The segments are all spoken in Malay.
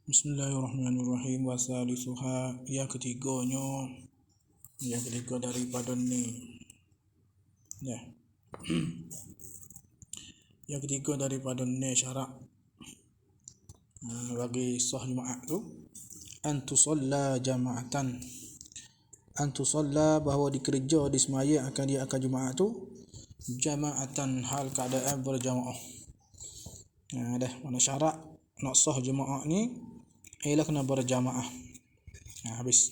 Bismillahirrahmanirrahim. Wasalisuha, yang ketiganya, yang ketiga daripada ni. Ya. Yang ketiga daripada ni syarat bagi sah jemaah tu antusalla jama'atan. Antusalla bahawa dikerja di semaya akan dia akan jemaah tu jama'atan hal keadaan berjamaah. Dah mana syarat nak sah jemaah ni ialah kena berjamaah. Habis.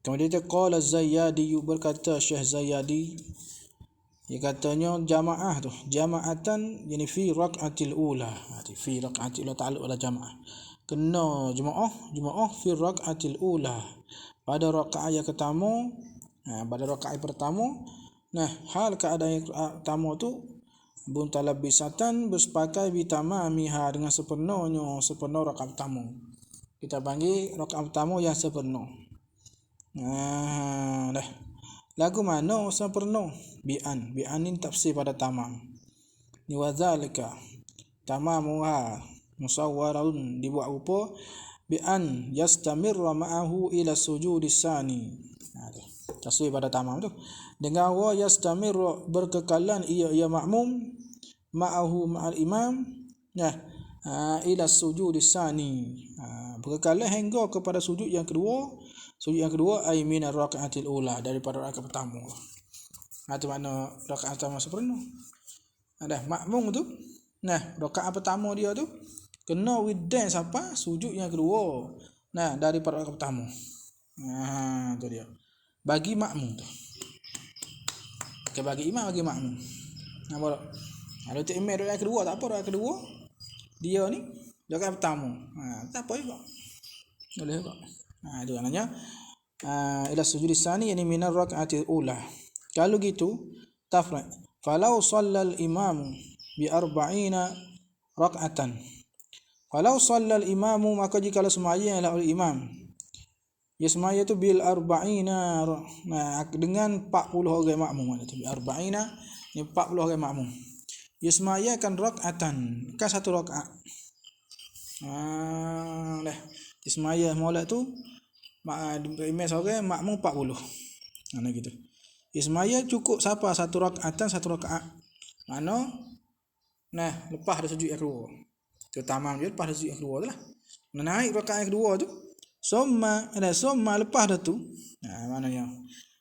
Kemudian dia qala Zayyadi, berkata Syekh Zayyadi, dia katanya jamaah tu jama'atan yani fi rak'atil ula. Fi rak'atil ula ta'alluq ala jamaah. Kena jemaah fi rak'atil ula. Pada rakaat yang pertama, pada rakaat pertama, hal keadaan yang pertama tu buntalabisatan bersepakai bitamamiha dengan sepenuh rakaat pertama. Kita panggil rakaat pertama yang sepenuh. Dah. Lagu mana sempurna? Bi'an ni tafsir pada tamam. Ni wadzalika tamamuha musawwarun, dibuat rupa bi'an yastamirra ma'ahu ila sujudis sani. Tafsir pada tamam tu dengan wa yastamirra, berkekalan ia makmum ma'ahu ma'al imam ila sujudis sani, berkekalan hingga kepada sujud yang kedua. Sujud yang kedua ay min ar-raka'atil ula, daripada rakaat pertama. Itu makna rakaat pertama sempurna. Dah makmum tu rakaat pertama dia tu kena widan siapa sujud yang kedua daripada rakaat pertama. Tu dia bagi makmum tu. Bagi imam, bagi makmum. Nampak tak? Kalau tu imam rakaat kedua tak apa, rakaat kedua dia ni rakaat pertama. Tak apa juga. Boleh juga. Itu maknanya ila sujudis sani yani min ar-rak'atil ula. Kalau gitu tafra falau shallal imam bi 40 rak'atan. Falau shallal imamu, maka jika sembahyang oleh imam, ya sembahyang tu bil 40 dengan 40 orang makmum. Itu bi 40 ni 40 orang makmum. Ya sembahyang kan rak'atan, kan satu rakaat. Dah. Sembahyang molek tu imam seorang, makmum 40. Gitu. Sembahyang cukup siapa satu rakaat. Mana lepas ada sujud yang kedua. Tu tamam je, lepas ada sujud yang kedua tu lah. Naik rakaat yang kedua tu summa lepas dah tu maknanya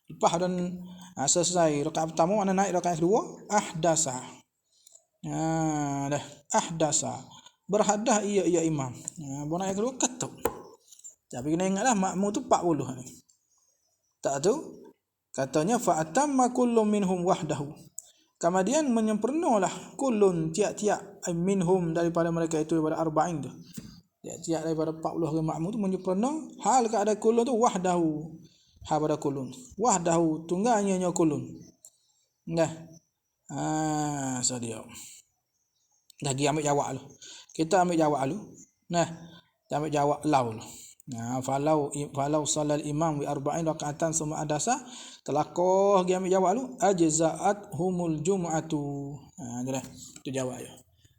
lepas dan selesai rakaat pertama, mana naik rakaat yang kedua ahdasa. Dah ahdasa, berhadah ia imam. Bona yang kedua ketuk. Tapi kena ingatlah makmum tu 40 ni. Tak tu katanya fa atamma kullu minhum wahdahu. Kemudian menyempurnalah kullun tiap-tiap minhum daripada mereka itu, daripada 40 tu. Tiap-tiap daripada 40 orang makmum tu menyempurna hal keadaan kullun tu wahdahu. Hal pada kullun. Wahdahu tunggalnya kullun. Dah. So dia. Lagi ambil jawab lu. Kita ambil jawab lu. Kita ambil jawab lau lu. Falau salal imam bi 40 raka'atan summa adasa, telaqah dia ambil jawab lu ajza'at humul jum'atu. Dah. Itu jawab dia.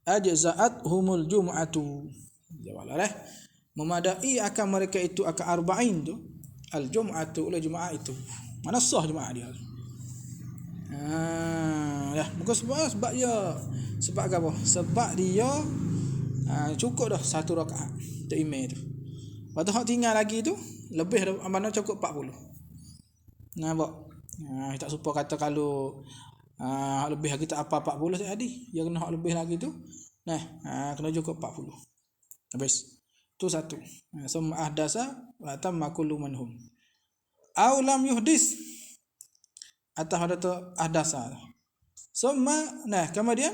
Ajza'at humul jum'atu. Jawab lah. Memadai akan mereka itu akan 40 tu al jum'atu, oleh jemaah itu. Mana sah jemaah dia. Bukan sebab dia sebab apa? Sebab dia cukup dah satu rakaat untuk imam tu. Lepas tu hak tinggal lagi tu lebih mana cukup 40. Nampak? Tak suka kata kalau lebih lagi tak apa 40 tak ada. Yang kena hak lebih lagi tu kena cukup 40. Habis. Tu satu. Summa ahdasa wa tamma kullu manhum. Aw lam yuhdis, atau ada tu ahdasa. Summa kemudian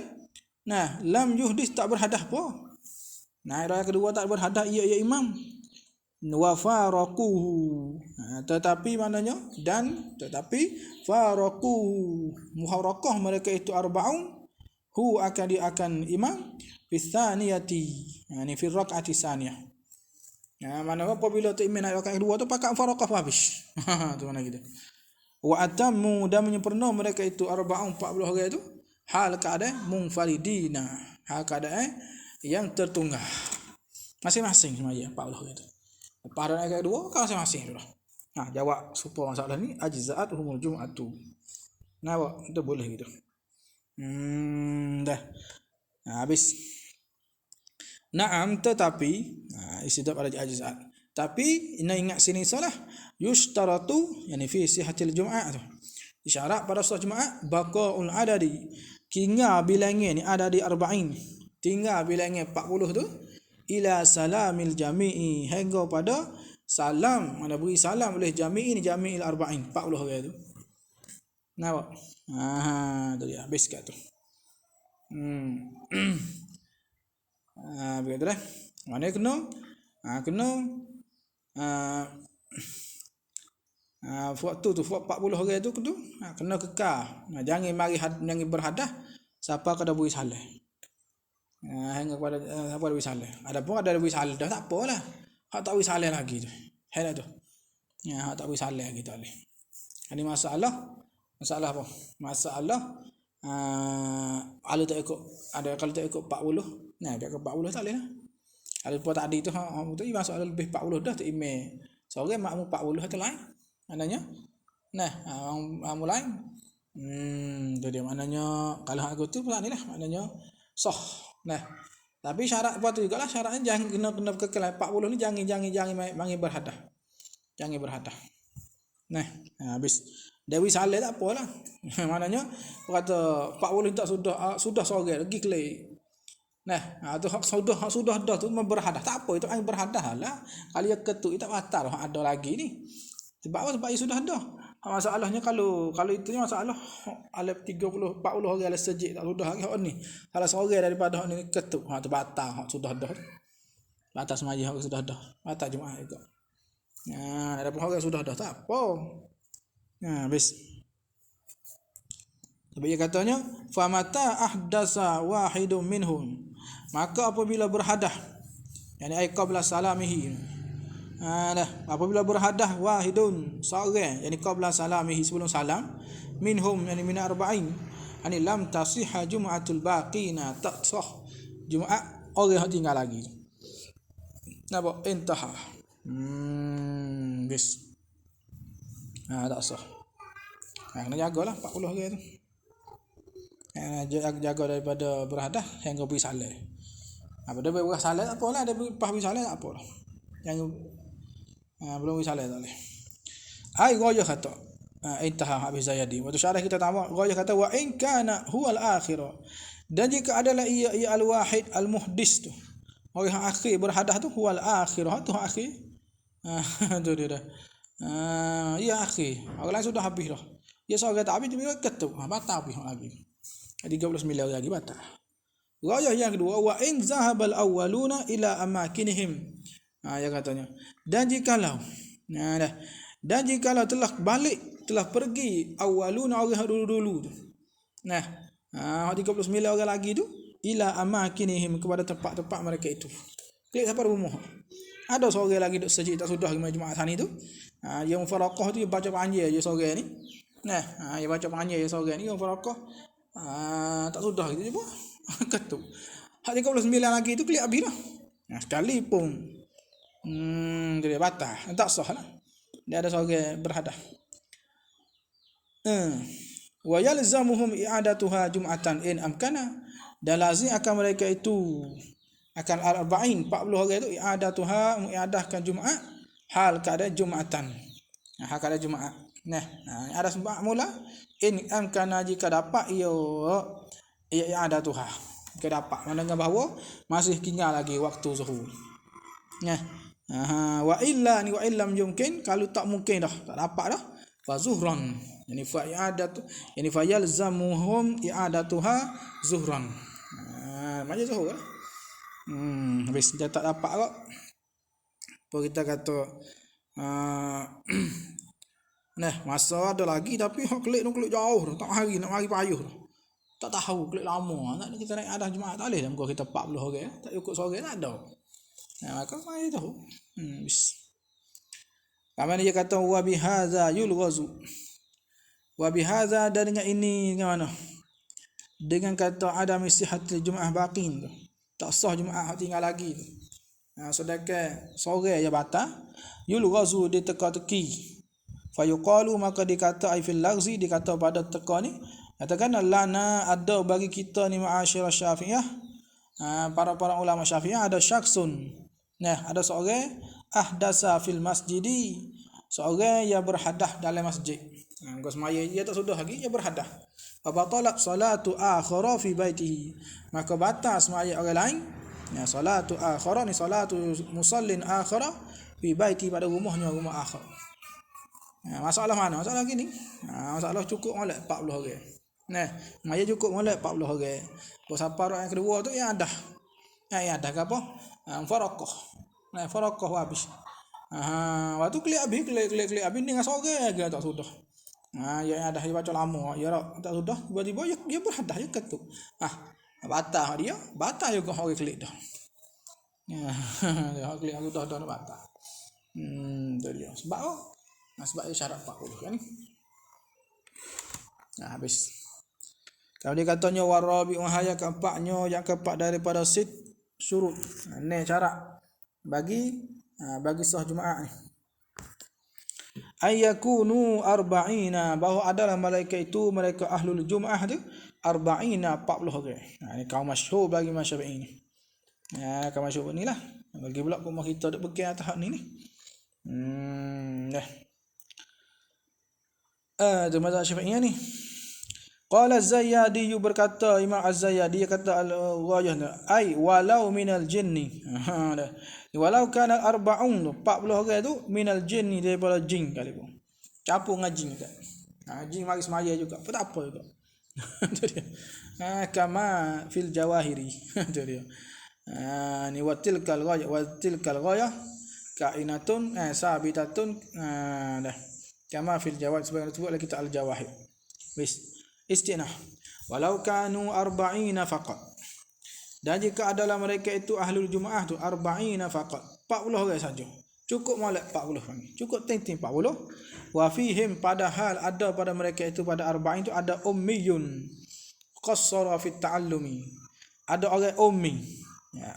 lam yuhdis, tak berhadah apa. Rakaat kedua tak berhadah ia imam. Wa faraquhu, tetapi maknanya tetapi faraquhu, muharakah mereka itu 40 akan imam fi tsaniyati, yani fi rakaati tsaniyah. Mana apabila tu imam naik rakaat kedua tu pakai mufarakah habis. Tu mana gitu. Wa atammu, dan menyempurna mereka itu 40 orang itu hal keadaan munfaridina, hal keadaan yang tertunggal. Masing-masing semaya 40 orang tu. Lepas ada ayat kedua kan masing-masing tu dah. Nah, jawab supaya masalah ni ajza'at humul jum'atu. Nah, itu boleh gitu. Dah. Nah, habis. Naam tetapi istidak pada ajza'at. Tapi ingat sini salah. Yushtaratu yani fi sihatil jum'ah tu. Isyarat pada solat Jumaat baqaul adadi. Tinggal bilangnya ni adadi 40. Tinggal bilangnya 40 tu ila salamil jami'i hingga pada salam, mana beri salam oleh jami'i ni jami'il 40 orang tu. Nampak? Tu dia habis kat tu. Begitu dah. Mana kena? Kena waktu tu 40 orang tu kena kekal. Jangan mari jangan berhadah siapa kada beri salam. Hingga pada siapa beri salam. Adapun ada beri salam dah tak apalah. Hak tak beri salam lagi tu. Hai tu. Ya, hak tak beri salam lagi tak boleh. Ini masalah apa? Masalah tak ikut ada kalau tak ikut 40. Nah, dia ke 40 tak boleh lah. Kalau pun tadi tu tu masalah lebih 40 dah tu email. Seorang makmum 40 tu lain. Maknanya mulai tu dia maknanya kalau hak tu pula ni lah maknanya sah. Nah, tapi syarat apa tu jugalah syaratnya jangan kena kekal 40 ni jangan mari berhadah. Jangan berhadah. Nah, habis Dewi Saleh tak apalah. Maknanya kata 40 tak sudah sore lagi kelai. Nah, tu hak sudah dah tu berhadah. Tak apa itu berhadah lah. Kali ketuk tak batal hak ada lagi ni. Sebab apa? Sebab sudah dah. Masalahnya kalau itu masalah alif 30 40 orang ala sejik tak sudah hak ni. Salah seorang daripada hak ni ketuk hak tu batal hak sudah dah. Batal semaya hak sudah dah. Batal Jumaat juga. Ada pun orang sudah dah tak apa. Habis. Tapi dia katanya famata ahdasa wahidun minhum. Maka apabila berhadah yani ay qabla salamihi. Apabila berhadah wahidun seorang yani qabla salamihi sebelum salam minhum yani min 40 yani lam tasihha jum'atul baqina tak sah Jumaat orang yang tinggal lagi. Nampak intaha. Bis. Tak sah. Kena jagalah 40 orang tu. Jaga daripada berhadah hingga beri salam. Apa dia beri salam tak apalah, dia beri salam tak apalah. Yang belum beri salam tak boleh. Ai ghayah kata intaha habis Zayadi. Waktu syarah kita tamak ghayah kata wa in kana huwal akhirah. Dan jika adalah ia al-wahid al-muhdis tu. Orang yang akhir berhadah tu huwal akhirah tu akhir. Tu dia dah. Ya akhir. Orang lain sudah habis dah. Ya seorang tak habis dia ketuk. Batal habis lagi. 39 lagi batal. Ghayah yang kedua wa in zahabal awwaluna ila amakinihim. Ya katanya. Dan jikalau telah pergi awaluna orang dulu tu. Nah, 39 orang lagi tu ila amakinihim kepada tempat-tempat mereka itu. Klik sampai rumah. Ada seorang lagi duk sejid tak sudah Jumaat sana tu. Yang faraqah tu dia baca panjang je seorang ni. Nah, dia baca panjang je seorang ni yang faraqah. Tak sudah gitu je pun. Ketuk. Hak 39 lagi tu klik habis dah. Sekali pun dia batal. Tak sah lah. Dia ada seorang berhadah. Wa yalzamuhum i'adatuha jum'atan in amkana. Dan lazim akan mereka itu akan 40 orang itu i'adahkan Jumaat hal keadaan Jumatan. Hal keadaan Jumaat. Nah, ada sebab mula in amkana jika dapat i'adatuha. Jika dapat mendengar bahawa masih tinggal lagi waktu zuhur. Nah, wa illam yumkin kalau tak mungkin dah, tak dapat dah. Fa zuhran. Yani fa i'adatu yani fa yalzamuhum i'adatuha zuhran. Macam zuhur lah. Habis dia tak dapat kok. Apa kita kata nah, masa ada lagi tapi hak klik jauh dah. Tak hari nak mari payuh dah. Tak tahu klik lama. Nak kita naik adah Jumaat tak boleh dah muka kita 40 orang. Tak ikut sore tak ada. Maka mai tahu. Bis. Kaman dia kata wa bihadza yulghazu. Wa bihadza dan dengan ini dengan mana? Dengan kata adam sihatul Jumaah baqin tu. Tak sah Jumaat tinggal lagi tu. Sedangkan sore ya batal, yulghazu di teka-teki. Fayuqalu maka dikata ai fil lagzi, dikata pada teka ni, katakan lana ada bagi kita ni ma'asyirah Syafi'iyah, para ulama Syafi'iyah, ada syaksun. Nah, ada seorang ahdasa fil masjidi, seorang yang berhadah dalam masjid. Kau semaya dia tak sudah lagi, dia berhadah. Fabatalat salatu akhara fi baitihi, maka batal semaya orang lain. Ya, salatu akhara ni salatu musallin akhara fi baiti, pada rumahnya, rumah akhar. Masalah mana? Masalah gini. Masalah cukup molek 40 orang. Nah, maya cukup molek 40 orang. Bos apa orang yang kedua tu yang ada. Yang ada ke apa? Faraqah. Nah, faraqah habis. Waktu klik habis ni dengan sore aja tak sudah. Yang ada dia baca lama, ya tak sudah, tiba-tiba dia berhadah je ketuk. Batal dia, batal juga orang klik dah. Dia klik aku dah batal. Tu dia. Sebab apa? Sebab dia syarat 40 kan ni. Habis. Kalau dia katanya warabi wahaya keempatnya, yang keempat daripada sit syurut. Ni syarat bagi sah Jumaat ni. Ayyakunu arba'ina, bahawa adalah mereka itu, mereka ahlul Jumaah tu 40 orang. Ni kaum masyhur bagi mazhab ini. Kaum masyhur ni lah. Bagi pula rumah kita duk pegang atas ni. Dah. Tu mazhab Syafi'iyah ni. Qala Az-Zayyadi, berkata Imam Az-Zayyadi, kata al-ghayah ai walau minal jinni. Walau kana 40 orang tu minal jinni, daripada jin kali pun. Campur dengan jin juga. Jin mari semaya juga. Tak apa juga. Tu dia. Kama fil jawahiri. Tu dia. Ni watilkal ghayah kainatun sabitatun. Dah. Kama fil jawahir, sebagaimana disebut oleh kita al-jawahir. Wis. Istinah. Walau kanu 40 faqat. Dan jika adalah mereka itu ahlul Jumaah tu 40 faqat, 40 orang saja. Cukup molek 40 orang. Cukup ting-ting 40. Wa fihim, padahal ada pada mereka itu, pada 40 itu ada ummiyun qassara fit ta'allumi. Ada orang ummi.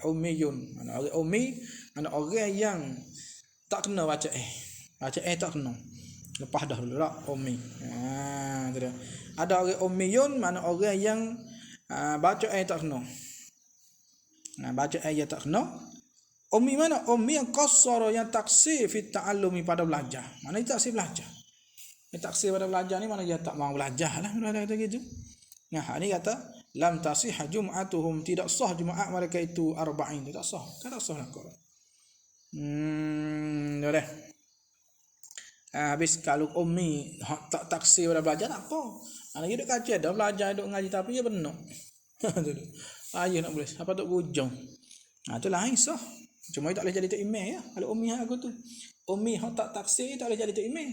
Ummiyun. Mana orang ummi? Mana orang yang tak kena baca Baca tak kena. Lepas dah dulu lah ummi. Tu dia. Ada orang ummiyun, mana orang yang baca tak kena. Baca ayat tak kena. Ummi mana? Ummi yang qassara, yang taksir fi ta'allumi, pada belajar. Mana dia taksir belajar? Yang taksir pada belajar ni mana dia tak mau belajar lah. Mana kata gitu. Ni kata lam tasih jum'atuhum, tidak sah Jumaat mereka itu 40 tu, tak sah. Tak sah lah kau. Dah. Habis kalau ummi tak taksir pada belajar, tak apa. Dia duk kaji dah, belajar duk ngaji, tapi dia benar. Tu. Ayah nak boleh. Apa tu hujung. Tu lain sah. Cuma tak boleh jadi tok imam ya. Kalau ummi aku tu. Ummi hak tak taksir tak boleh jadi tok imam.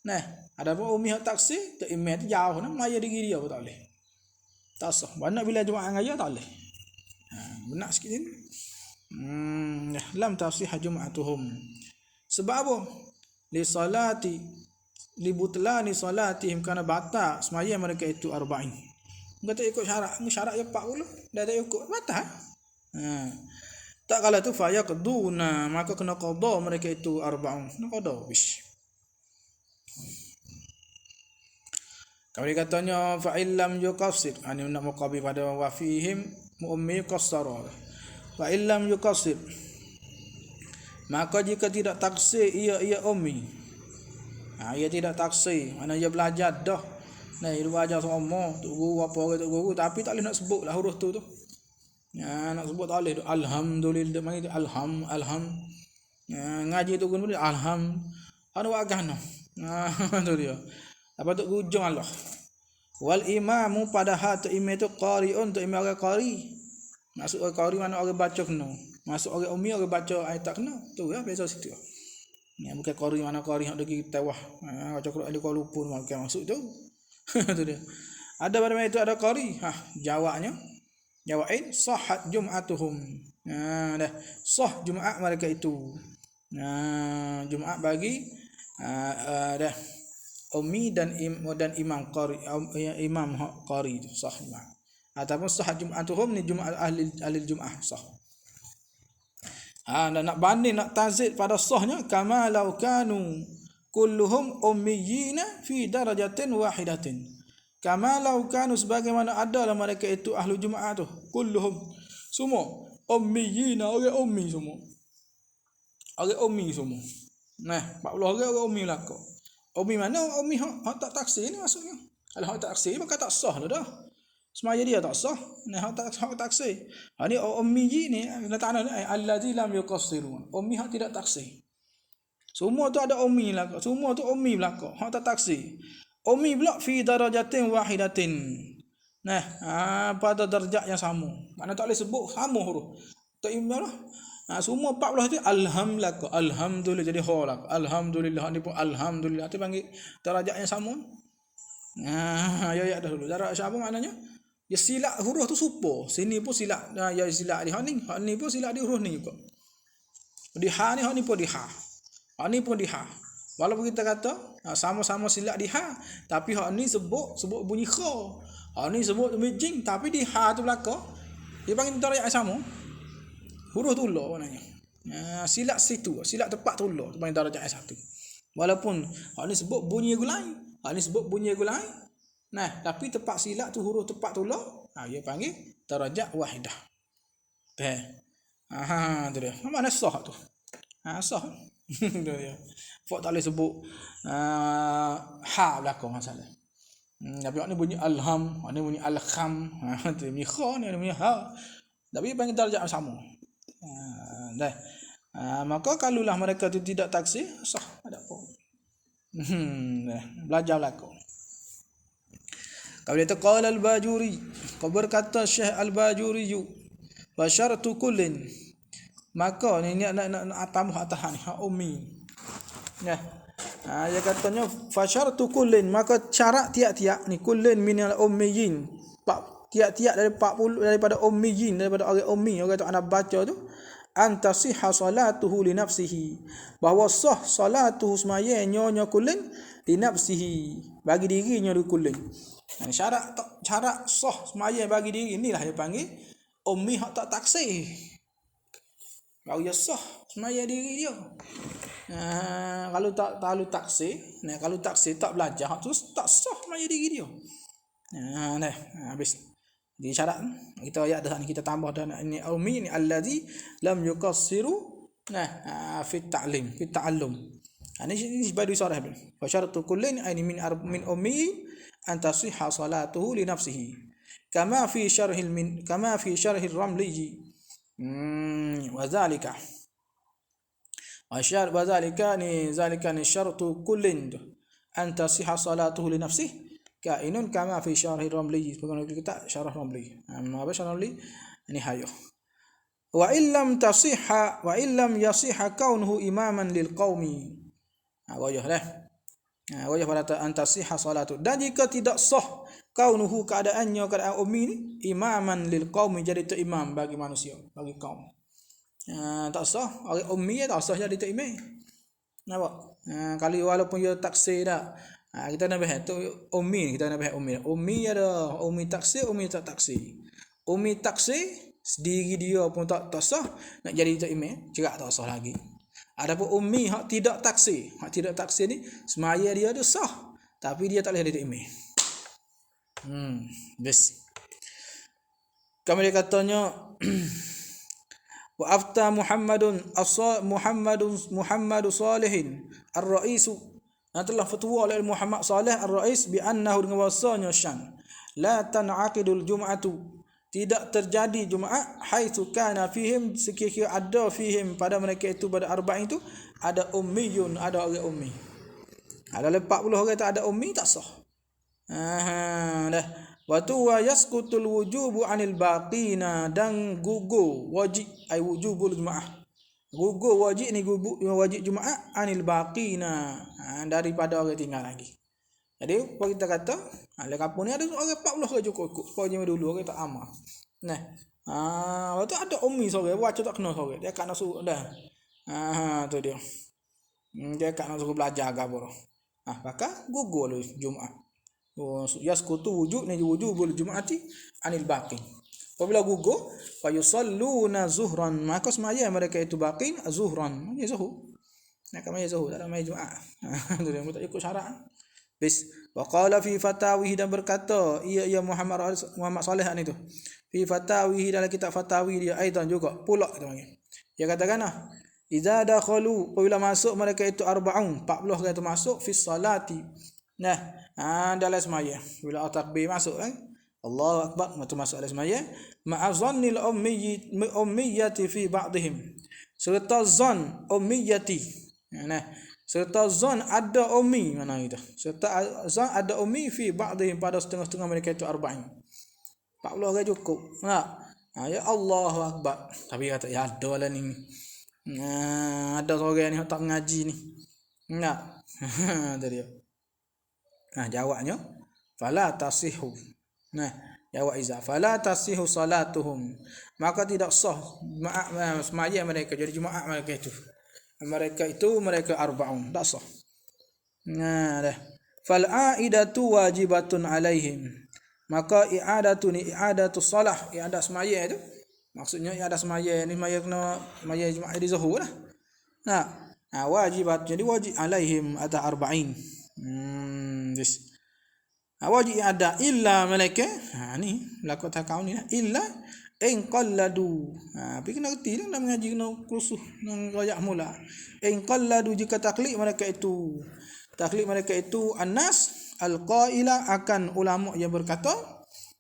Nah, ada pun ummi hak taksir, tok imam tu jauh nah, maya diri dia pun tak boleh. Tak sah. Banyak bila Jumaat ngaya tak boleh. Benar sikit ni. Lam tasih jum'atuhum. Sebab apa? Li salati li butlani salatihim, kana batal semaya mereka itu 40. Kata ikut syarat ya 40, dah tak ikut batal. Tak kala tu fayaqduna, maka kena qada mereka itu 40. Kena qada bis. Kalau katanya fa illam yuqassir, ani nak muqabil pada wa fihim mu'mi qassara. Fa illam yuqassir, maka jika tidak taksir ia ummi. Ia tidak taksir, mana ia belajar dah. Dia belajar sama tu guru apa orang tu guru, tapi tak boleh nak sebut lah huruf tu. Nak sebut tak boleh. Alhamdulillah, mana tu alham. Ngaji tu guru alham. Ada wagana. Tu dia. Apa tu hujung Allah. Wal imamu, padahal tu imam tu qari'un, tu imam orang qari. Maksud orang qari mana orang baca kena. Masuk orang ummi, orang baca ayat tak kena. Tu lah biasa situ. Bukan qari mana qari hak degi tawah. Baca Quran dia lupa bukan maksud tu. Tu dia. Ada pada itu ada qari. Jawain sahhat jum'atuhum. Dah sah Jumaat mereka itu. Jumaat bagi dah ummi dan imam qari, imam qari itu sah Jumaat. Ataupun sah Jum'atuhum ni Jumaat ahli Jumaah sah. Nak banding, nak tazid pada sahnya, kama law kanu kulluhum ummiyina fi darajatin wahidatin. Kama law kanu, sebagaimana adalah mereka itu ahlu Jumaat tu, kulluhum semua ummiyina, orang ummi semua. Orang ummi semua. Nah, 40 orang ummi belaka. Ummi mana? Ummi hak tak taksir ni maksudnya. Kalau hak tak taksir maka tak sah dah. Semaya dia tak sah. Nah, hak taksir. Ni ummi ni letakna allazi lam yuqassiru. Ummi hak tidak taksir. Semua tu ada ummi lah. Semua tu ummi belaka. Hak tak taksir. Ummi pula fi darajatin wahidatin. Nah, pada darjat yang sama. Makna tak boleh sebut sama huruf. Tak imam lah. Semua 40 tu alhamdulillah. Alhamdulillah jadi ha lah. Alhamdulillah ni pun alhamdulillah. Tu panggil darjat yang sama. Ya dah dulu. Darjat apa maknanya? Ya silap huruf tu serupa. Sini pun silap. Ya silap di ha ni pun silap di huruf ni juga. Di ha ni pun di ha. Ha ni pun di ha. Walaupun kita kata sama-sama silap di ha, tapi hak ni sebut bunyi kha. Hak ni sebut jing, tapi di ha tu belaka. Dia panggil darjat yang sama. Huruf tulah maknanya. Silap situ, silap tepat tulah tu panggil darjat yang satu. Walaupun hak ni sebut bunyi gulai, hak ni sebut bunyi gulai. Nah, tapi tepat silap tu huruf tepat tulah, dia panggil darjat wahidah. Tu dia. Mana sah tu? Sah. Tu dia. Fak tak boleh sebut ha belakang masalah. Tapi hak ni bunyi alham, hak ni bunyi alkham. Tu bunyi kha ni bunyi ha. Tapi panggil darjat sama. Maka kalulah mereka tu tidak taksir, sah, ada apa. Belajar belakang. Kalau dia qala al-Bajuri, kau berkata Syekh al-Bajuri, wa syartu kullin, maka ni nak tambah atas ni hak ummi. Dia katanya fa syartu kullin, maka syarat tiap-tiap ni kullin minal ummiyin, tiap-tiap daripada ummiyin, daripada orang ummi, orang tu anak baca tu, antasihha salatuhu li nafsihi, bahawa sah salatuhu semaya nyonya kullin li nafsihi, bagi dirinya du kullin. Syarat sah semaya bagi diri inilah dia panggil ummi hak tak taksir. Baru dia sah semaya diri dia. Kalau tak taksir, kalau taksir tak belajar hak tu tak sah semaya diri dia. Habis. Di syarat kita ayat dah ni kita tambah dah ni ummi ni allazi lam yuqassiru fi ta'lim fi ta'allum. Ini baru syarah ni. Wa syaratu kullin aini min ummi an tasihha salatuhu li nafsihi kama fi syarhil ramli wa zalika zalika ni syaratu kullin an tasihha salatuhu li nafsihi kainun kama fi syarhil ramli. Bukan kita syarah ramli. Apa syarah ramli? Ini hayo. Wa illam yasihha kaunuhu imaman lil qaumi. Wajah dah. Wajah pada antasihha salatu. Dan jika tidak sah kaunuhu, keadaan ummi ni imaman lil qaumi, jadi tu imam bagi manusia, bagi kaum. Tak sah orang ummi tak sah jadi tu imam. Nampak? Kali walaupun dia taksir dah. Kita nak bahas tu ummi, kita nak bahas ummi. Ummi ada ummi taksir, ummi tak taksir. Ummi taksir sendiri dia pun tak sah, nak jadi tu imam juga tak sah lagi. Adapun ummi hak tidak taksir, ni semaya dia ada sah, tapi dia tak boleh jadi imam. Bes. Kami dia katanya wa afta Muhammadun Salihin ar-Raisu, telah fatwa oleh Muhammad Saleh ar-Rais bi annahu, dengan bahasanya syan la tan'aqidul jum'atu, tidak terjadi Jumaat haitsu kana fihim, sekiranya ada fihim pada mereka itu, pada arba'in itu ada ummiyun, ada orang ummi. Ada 40 orang tak ada ummi tak sah. Dah. Wa tu wa yasqutul wujubu anil baqina, dan gugur wajib ai wujubul Jumaah. Gugur wajib ni wajib Jumaat anil baqina, daripada orang tinggal lagi. Jadi kalau kita kata le kampung ni ada orang 40 orang cukup ikut. Pokoknya dulu orang tak amal. Waktu ada ummi sore baca tak kena sore. Dia kan nak suruh dah. Tu dia. Dia kan nak suruh belajar agama. Maka gugur lu Jumaat. Yasqutu wujud ni wujubul Jumaati anil baqi. Apabila gugur, fa yusalluna zuhran, maka semaya mereka itu baqin zuhran, ya zuhur. Nak kemaya zuhur, tak ada maya Jumaat. Tu dia tak ikut syarat. Bis wa qala fi fatawihi, dan berkata ia Muhammad Saleh ni tu. Fi fatawihi, dalam kitab fatawi dia aidan juga pula kita panggil. Dia katakan idza dakhalu, apabila masuk mereka itu 40 kata masuk fi salati. Nah, dalam semaya bila takbir masuk Allahu akbar, masuk dalam semaya ma'azannil ummiyati fi ba'dihim, serta zan ummiyati. Nah, serta zan ada ummi, mana itu, serta zan ada ummi fi ba'dihim, pada setengah-setengah mereka itu 40 ke cukup. Ya Allahu akbar, tapi kata ya ada lah ni, ada seorang ni tak mengaji ni. Tadi jawabnya fala tasihu. Jawab iza fala tasihu salatuhum, maka tidak sah semaya mereka, jadi Jumaat mereka itu mereka 40 tak sah. Fal aidatu wajibatun alaihim, maka i'adatu salah, i'adah semaya itu maksudnya i'adah semaya ni semaya kena semaya Jumaat di zuhur lah. Wajibat, jadi wajib alaihim ada 40. Wajib ada illa mereka ni lakot hakau ni illa in qalladu. Tapi kena reti dah nak mengaji, kena kursus nang royak mula. In qalladu, jika taklid mereka itu annas alqaila, akan ulama yang berkata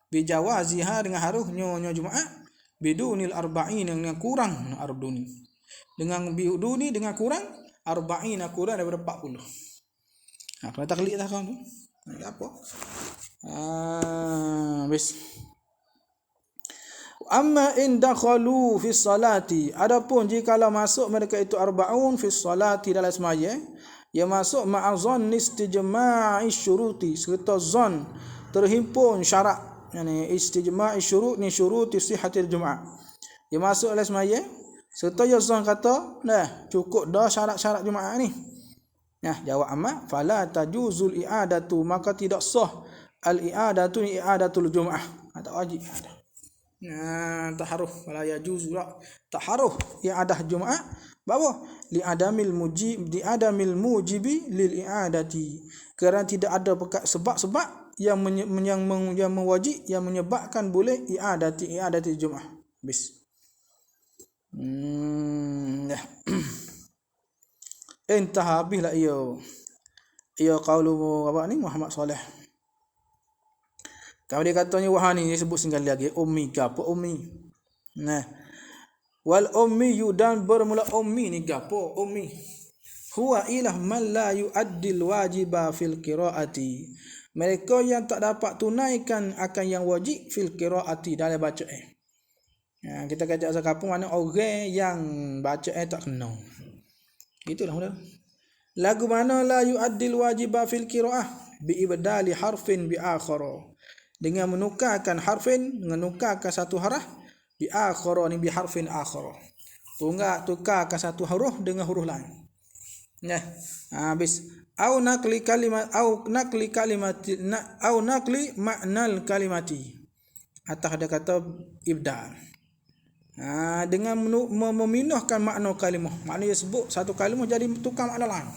bijawaziha, dengan harusnya Jumaat bidunil arba'in, dengan kurang arba'in, dengan biduni, dengan kurang arba'in, kurang daripada 40. Kena taklid dah kau tu. Apa? Bis. Amma in dakhalu fi salati, adapun jikalau masuk mereka itu 40 fi salati, dalam semaya, ia masuk ma'azan istijma'i syuruti, serta zon terhimpun syarat, yani istijma'i syurut ni syuruti sihhatil Jumaat. Ia masuk dalam semaya serta ia zon kata cukup dah syarat-syarat Jumaat ni. Jawab amma fala tajuzul i'adatu, maka tidak sah al-i'adatu, i'adatul Jumaah, tak wajib ada. Taharuf wala yajuzu, tak harus i'adah Jumaat. Bahawa li adamil mujibi lil i'adati, kerana tidak ada sebab-sebab yang mewajib, yang menyebabkan boleh i'adati Jumaah. Bis. Entah habislah ia qaulu apa ni Muhammad Saleh. Kalau dia katanya wahani, dia sebut sekali lagi ummi ke apa ummi. Wal ummi, dan bermula ummi ni gapo ummi. Huwa ilah man la yu'addil wajiba fil qiraati, mereka yang tak dapat tunaikan akan yang wajib fil qiraati, dalam bacaan. Kita kata zakapun mana orang yang bacaan tak kena. Itulah mudah. Lagu mana la yu'addil wajiba fil qiraah bi ibdali harfin bi akhara, dengan menukarkan harfin, menukarkan satu harf bi akhara, ni bi harfin akhara, tukarkan satu huruf dengan huruf lain. Habis au naqli ma'nal kalimati, atau ada kata ibdal, dengan meminahkan makna kalimah. Maknanya sebut satu kalimah jadi tukar makna lain.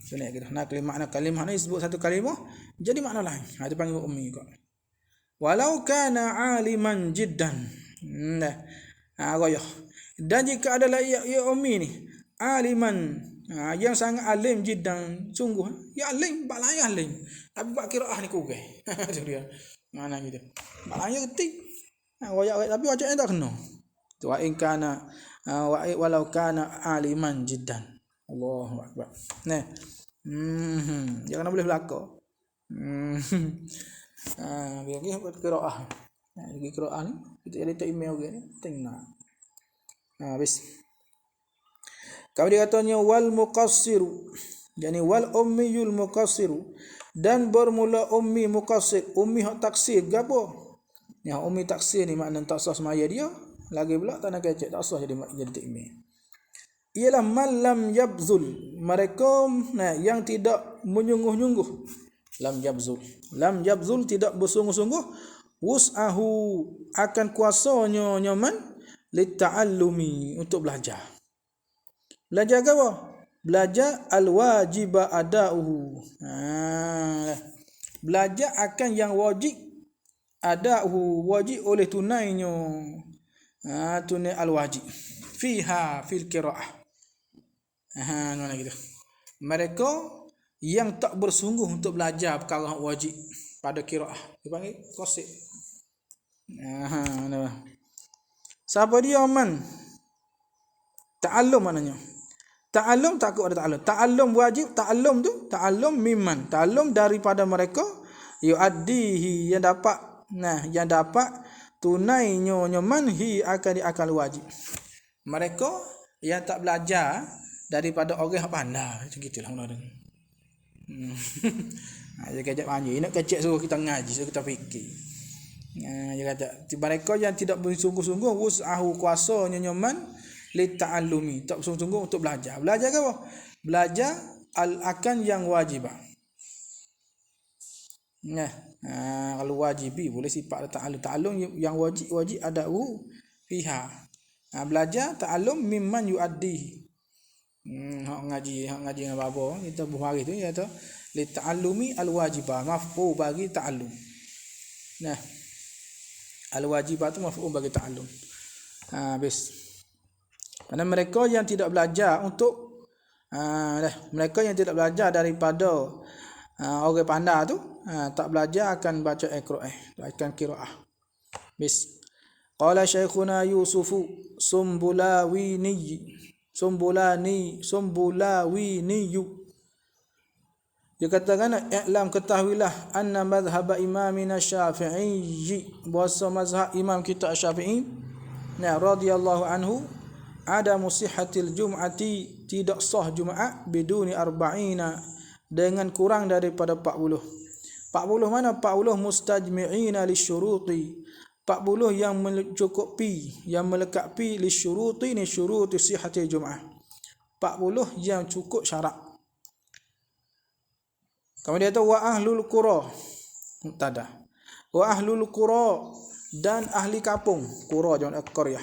Sebenarnya kita nak makna kalimah ni sebut satu kalimah jadi makna lain. Itu panggil ummi juga. Walau kana aliman jiddan. Goyah. Dan jika adalah ia ummi ni aliman, yang sangat alim jiddan, sungguh ya alim, balaya alim, tapi bak qiraah ni kurang. Itu dia. Mana gitu. Balaya ketik. Goyah tapi bacaan tak kena. Wa in kana walau kana aliman jiddan. Allahu akbar. Jangan boleh belaka. Biar kita buat qiraah. Lagi qiraah ni kita edit email dia ni tengah. Habis. Kalau dia katanya wal muqassiru, yani wal ummiyul muqassiru, dan bermula ummi muqassir, ummi hak taksir gapo? Ya ummi taksir ni makna tak sah semaya dia, lagi pula tak nak kecek tak sah jadi takmir. Ialah malam yabzul, mereka yang tidak menyungguh-nyungguh. Lam yabzul tidak bersungguh-sungguh wus'ahu akan kuasanya nyaman lita'allumi untuk belajar. Belajar ke apa? Belajar al-wajiba ada'uhu. Belajar akan yang wajib ada'uhu, wajib oleh tunainya. Tunai al-wajib. Fiha fil qiraah. Mana gitu. Mereka yang tak bersungguh untuk belajar perkara wajib pada qiraah dipanggil qasir. Siapa dia man? Ta'allum maknanya. Ta'allum takut ada ta'allum. Ta'allum wajib, ta'allum tu, ta'allum mimman. Ta'allum daripada mereka yu'addihi yang dapat tunainya manhi akan diakal wajib. Mereka yang tak belajar daripada orang yang pandai. Macam gitulah orang. Dia kata panggil, nak kecek suruh kita ngaji, suruh kita fikir. Dia kata mereka yang tidak bersungguh-sungguh wus'ahu kuasanya nyaman li ta'allumi, tak bersungguh-sungguh untuk belajar. Belajar ke apa? Belajar akan yang wajib. Kalau wajibi boleh sifat ta'allum yang wajib ada fiha. Belajar ta'allum mimman yu'addihi. Hak ngaji dengan apa kita buhari tu iaitu li ta'allumi al-wajibah, maf'ul bagi ta'allum. Al-wajibah tu maf'ul bagi ta'allum. Habis. Karena mereka yang tidak belajar untuk mereka yang tidak belajar daripada orang pandai tu, tak belajar akan baca Al-Quran, akan qiraah. Bis. Qala Syekhuna Yusufu Sumbulawini. Dia katakan, i'lam ketahuilah anna madhhab imamina Syafi'i, bahasa mazhab imam kita Syafi'i radhiyallahu anhu, ada musihatil jum'ati, tidak sah Jumaat biduni arba'ina, dengan kurang daripada 40. 40 mana? 40 mustajmi'ina lisyuruti, 40 yang mencukupi, yang melengkapi lisyuruti ni syuruti sihatil Jumaat, 40 yang cukup syarat. Kemudian itu wa ahlul qura, mubtada. Wa ahlul qura, dan ahli kampung, qura jangan qaryah.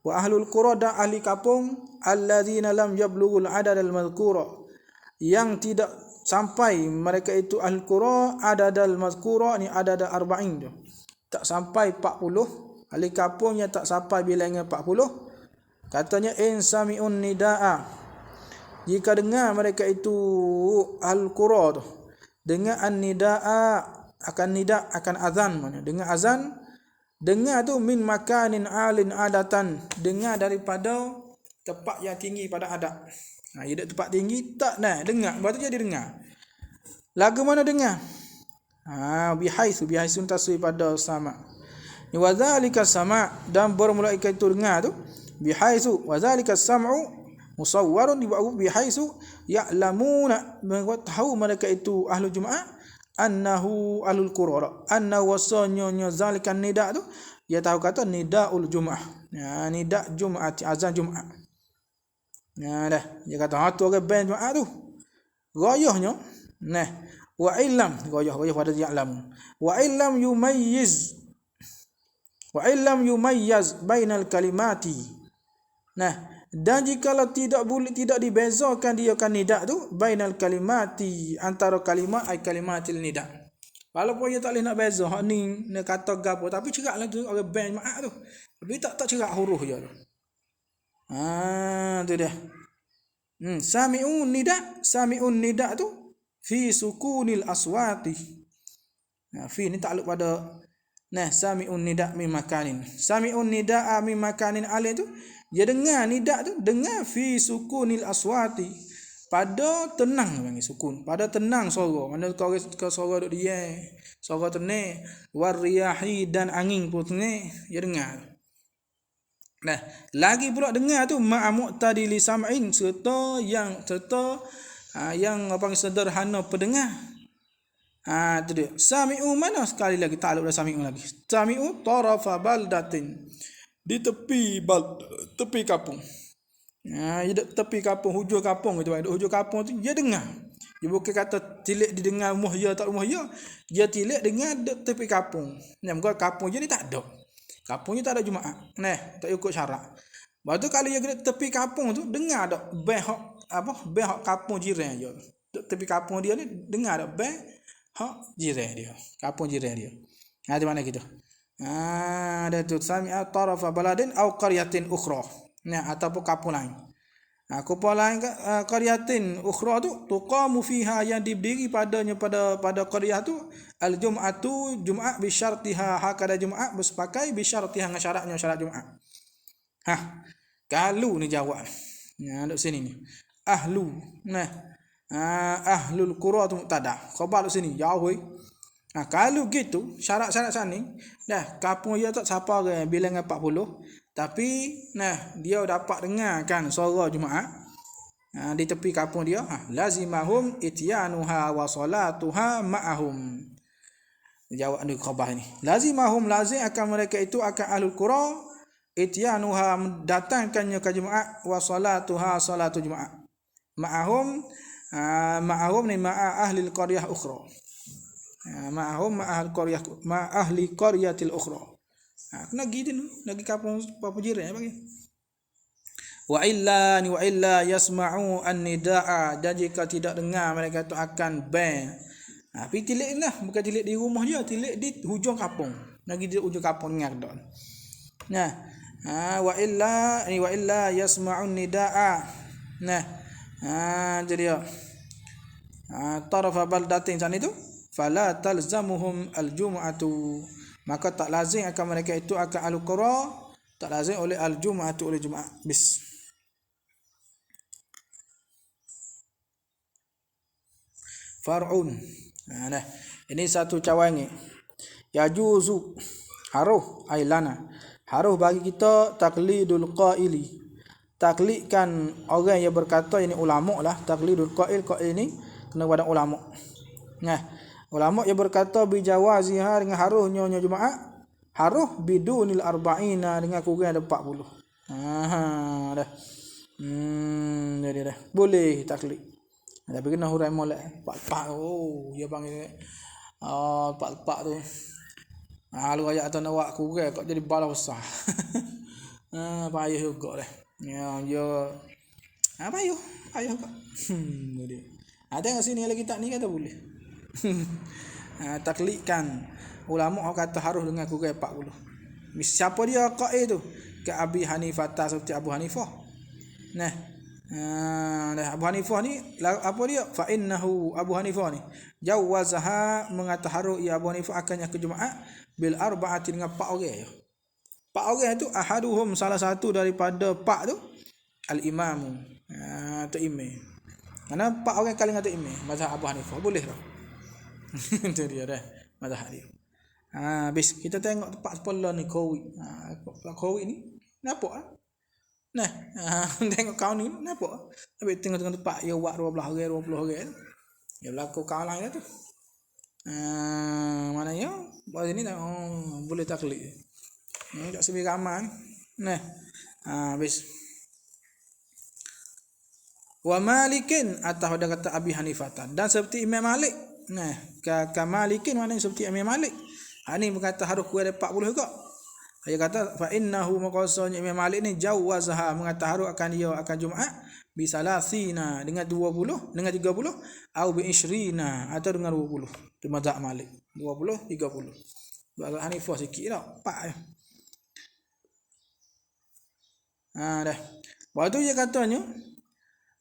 Wa ahlul qura, dan ahli kampung, alladzina lam yablughul adad al-madhkura, yang tidak sampai mereka itu ahli qura adad al-madhkura ni adad 40 tu. Tak sampai 40, ahli kampung yang tak sampai bilangan 40. Katanya in sami'un nidaa, jika dengar mereka itu al-qura tu dengar an-nidaa, akan nida akan azan, mana dengar azan, dengar tu min makanin alin adatan, dengar daripada tempat yang tinggi pada adat. Dia tempat tinggi tak dengar, berarti jadi dengar. Lagu mana dengar? Bihaisu taswi pada sama. Wa zalika sama, dan bermula itu dengar tu bihaisu, wa zalika sam'u musawwarun bihaisu ya'lamuna, tahu mereka itu ahlu Jumaat annahu ahlul qura, anna wasanya zalika nida tu, dia tahu kata nidaul Jumaah, nida Jumaat, azan Jumaat. Dah dia kata tu orang ben Jumaat tu gayahnya. Wa illam gayah pada ya'lam, wa illam yumayyiz bainal kalimati. Dan jikalau tidak dibezakan dia kan nida tu bainal kalimati, antara kalimat ai kalimatil nida. Walaupun dia tak boleh nak beza hak ni nak kata gapo, tapi ceraklah tu orang ben mak tu. Tapi tak cerak huruf je tu. Tu dia. Sami'un nida tu fi sukunil aswati. Fi ni takluk pada sami'un nida min makanin. Sami'un nida min makanin alih tu, dia dengar nida tu, dengar fi sukunil aswati, pada tenang panggil sukun, pada tenang suara. Mana kau suara duk dia, suara tenang, wariyahi, dan angin pun tenang, dia dengar. Lagi pula dengar tu ma'a mu'tadili sam'in, serta yang sederhana pendengar. Tu dia. Sami'u mana sekali lagi takluk dah sami'u lagi. Sami'u tarafa baldatin, di tepi kampung. Tepi kampung, hujung kampung itu, hujung kampung tu dia dengar. Dia bukan kata tilik di dengar rumah dia tak rumah dia. Dia tilik dengar tepi kampung. Nah, muka kampung je ni tak ada. Kampung je tak ada Jumaat. Nah, tak ikut syarat. Lepas tu kalau dia tepi kampung tu dengar tak band hak apa? Band hak kampung jiran dia. Tepi kampung dia ni dengar tak band hak jiran dia. Kampung jiran dia. Di mana gitu. Ada tu sami'a tarafa baladin au qaryatin ukhra. Nah, ataupun kampung lain. Kupon lain qaryatin ukhra tu tuqamu fiha yang diberdiri padanya pada qaryah tu al-jum'atu Jumaat bi syartiha hakada Jumaat bersepakai bi syartiha dengan syarat Jumaat. Kalau ni jawab. Duk sini ni. Ahlu. Ahlul qura tu mubtada. Khabar duk sini jauh. Kalau gitu syarat-syarat sana dah kampung dia tak siapa orang bilangan 40 tapi dia dapat dengar kan suara Jumaat di tepi kampung dia lazimahum ityanuha wa salatuha ma'ahum. Jawab ni khabar ni lazimahum lazim akan mereka itu akan ahlul qura ityanuha mendatangkannya ke Jumaat wa salatuha salatu Jumaat ma'ahum ni ma'a ahli qaryah ukhra ma'ahum ma'ahli qaryah ma'ahli qaryatil ukhra. Kena gitu lagi kampung jiran bagi. Wa illa yasma'u an-nidaa dan jika tidak dengar mereka tu akan ban. Tapi tilik lah bukan tilik di rumah dia, tilik di hujung kampung. Lagi di hujung kampung dengar dak. Wa illa yasma'u an-nidaa. Jadi ya. Tarafa baldatin sana itu fala talzamuhum al-jum'atu. Maka tak lazim akan mereka itu akan al-qura tak lazim oleh al-jum'atu oleh Jumaat bis. Far'un. Ini satu cawangan. Yajuzu haruh ailana. Haruh bagi kita taklidul qaili. Taklidkan orang yang berkata ini ulama lah. Taklidul qail ini kena pada ulama. Ulama yang berkata bijawaziha dengan haruhnya Jumaat, haruh bidunil arba'ina dengan kurang ada 40. Dah. Jadi dah. Boleh taklid. Tapi kena hurai molek. Pak dia panggil pak tu. Lu ajak atas awak kurang kok jadi bala besar. Payah juga dah. Dia payah kok. Jadi. Tengok sini lagi tak ni kata boleh. Taklidkan ulama orang kata harus dengan kurang 40. Siapa dia qaid tu? Ke Abi Hanifah seperti Abu Hanifah. Abu Hanifah ni apa dia? Fa innahu Abu Hanifah ni jawazaha mengataharu ya Abu Hanifah akannya ke Jumaat bil arba'ati dengan 4 orang. 4 orang tu ahaduhum salah satu daripada 4 tu al-imam tu imam. Mana 4 orang kali ngata imam mazhab Abu Hanifah boleh tak? Itu dia dah mazhab dia. Habis kita tengok tempat sebelah ni Kowi ni nampak tengok kau ni nampak habis tengok tempat dia buat 12 orang dia berlaku kau lain tu maknanya buat sini boleh taklid ni tak sebi ramai habis wa Malikin atau ada kata Abi Hanifah dan seperti Imam Malik ka Malikin maknanya seperti Imam Malik. Ini berkata harus kuat 40 juga. Dia kata fa innahu maqasanya Imam Malik ni jawazaha mengata harus akan dia akan Jumaat bi salasina dengan 20 dengan 30 atau bi 20 atau dengan 20. Itu mazhab Malik. 20 30. Buat Hanifah sikit dah. 4 je. Dah. Lepas tu dia katanya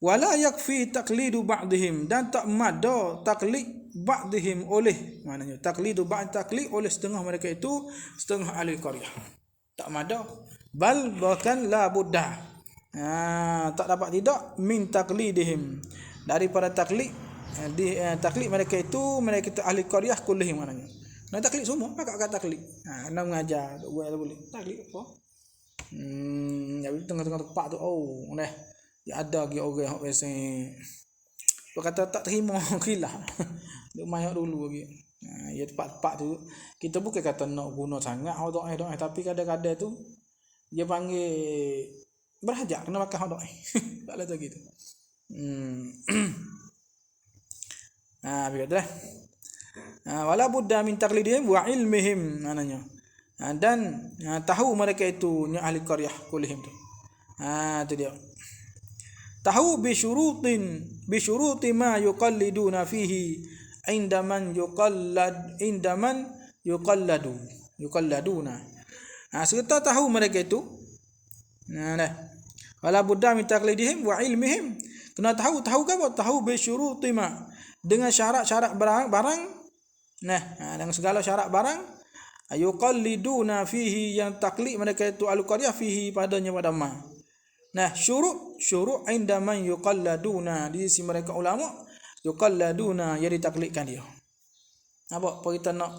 wala yakfi taqlidu ba'dihim dan tak mada taklid ba'dihim oleh maknanya taqlidu ba'd taklid oleh setengah mereka itu setengah ahli qaryah tak mada bal bahkan la budda tak dapat tidak min taqlidihim daripada taklid taklid mereka itu ahli qaryah kullihim maknanya nak taklid semua pakat taklid nak mengajar buat boleh taklid apa tengah-tengah tempat tu dah dia ada lagi orang yang biasa berkata tak terima khilaf. Dia mayak dulu lagi. Ya tempat-tempat tu kita bukan kata nak guna sangat doa tapi kadang-kadang tu dia panggil berhajat kena makan doa. Taklah tu gitu. Begitu dah. Wala budda min taqlidihim wa ilmihim maknanya. Dan tahu mereka itu ahli qaryah kullihim tu. Tu dia. Tahu bi syuruti ma yuqalliduna fihi indaman yuqalladuna. Serta tahu mereka itu. Dah. Wala budda min taqlidihim wa ilmihim. Kena tahu ke apa? Tahu bi syuruti ma, dengan syarat-syarat barang. Dengan segala syarat barang yuqalliduna fihi, yang taklid mereka itu al-qaryah fihi padanya pada ma. Syurut inda man yuqalladuna, di sisi mereka ulama yuqalladuna, yang ditaklidkan dia. Apa kita nak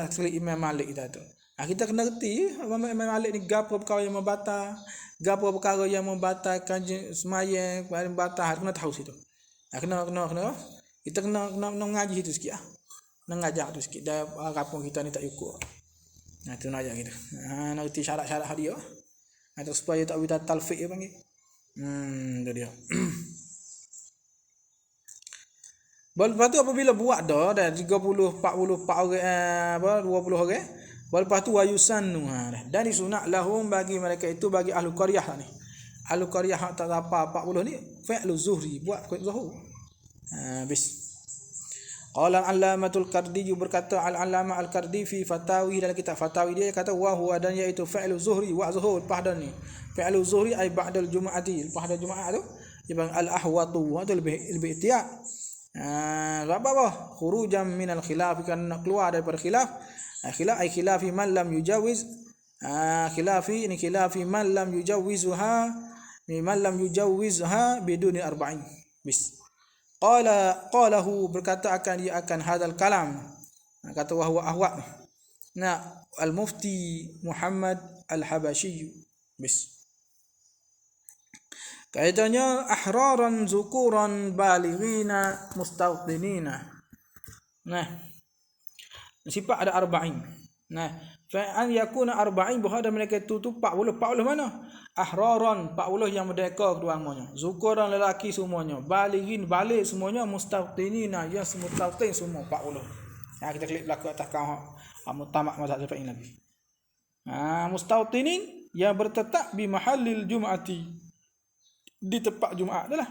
taklid Imam Malik kita tu. Kita kena reti Imam Malik ni gapo perkara yang membatal, gapo perkara yang membatalkan sembahyang, membatal, kena tahu situ. Kena kita kena mengaji situ sikit ah. Nak ngajak tu sikit dah, kampung kita ni tak cukup. Tu nak ajak kita. Nak reti syarat-syarat dia. Terus supaya tak boleh talfiq dia panggil. Tu dia. Lepas tu apabila buat dah 30 40 orang 20 orang, lepas tu wayusannu dan disunat lahum bagi mereka itu, bagi ahli qaryah ni. Ahli qaryah tak apa 40 ni fa'lu zuhri, buat kuat zuhur. Bis. Qala al-allamatul Qardi, berkata al-allamah al-Qardi fi fatawi, dalam kitab fatawi dia kata wa huwa, dan iaitu fa'lu zuhri wa zuhur pada ni. Fa'lu zuhri ay ba'dal jumu'ati, pada Jumaat tu ibang al-ahwatu, tu lebih ihtiyat. Apa khurujan min al-khilaf, kan keluar daripada khilaf. Khilafi man lam yujawiz, khilafi man lam yujawizha biduni arba'in. Bis. Qalahu, berkata dia akan hadal kalam, kata wahwa ahwa al-mufti Muhammad al-Habasyi. Bis. Kaitanya ahraran zukuran balighina mustawtinina. Sifat ada arba'in. Fa'an yakuna arba'in, berada mereka itu 40 mana? Ahraran 40 yang merdeka kedua-duanya, zukuran lelaki semuanya, balighin balik semuanya, mustawtinina yang mustawtin semua 40. Kita klik belakang atas kau mutamak mazhab Syafi'i lagi. Mustawtinin yang bertetap di mahallil jum'ati, di tempat Jumaat dah lah.